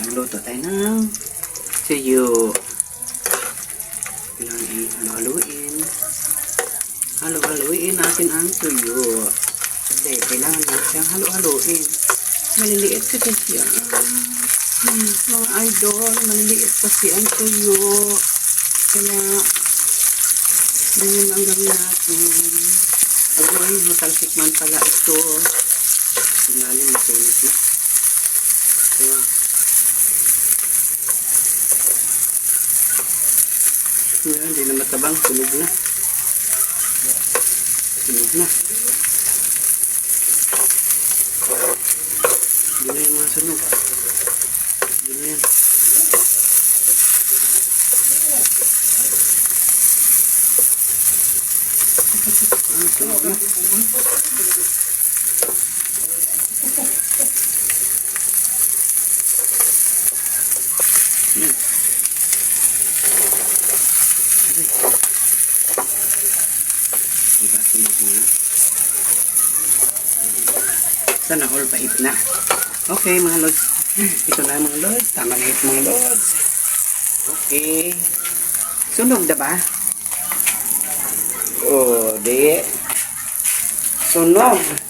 Magluto tayo ng tuyo. Kailangan i-halo-haluin. Halo-haluin natin ang tuyo. Kasi kailangan natin siyang halo-haluin. Maliliit kasi siya. Mga idol, maliliit kasi ang tuyo. Kaya, ganyan ang gawin natin. Agoy, matalsik man pala ito. Sinalim, masulit na. Kaya, hindi na matabang, sunog na. Sunog na. Hindi na yung mga sunog. Hindi na yan. Sunog na. Yan. Diba, sunog na. Sana all pait na. Okay, mga lods. Ito na mga lods. Tama na ito mga lods. Okay. Sunog na ba? Oh, di. Sunog.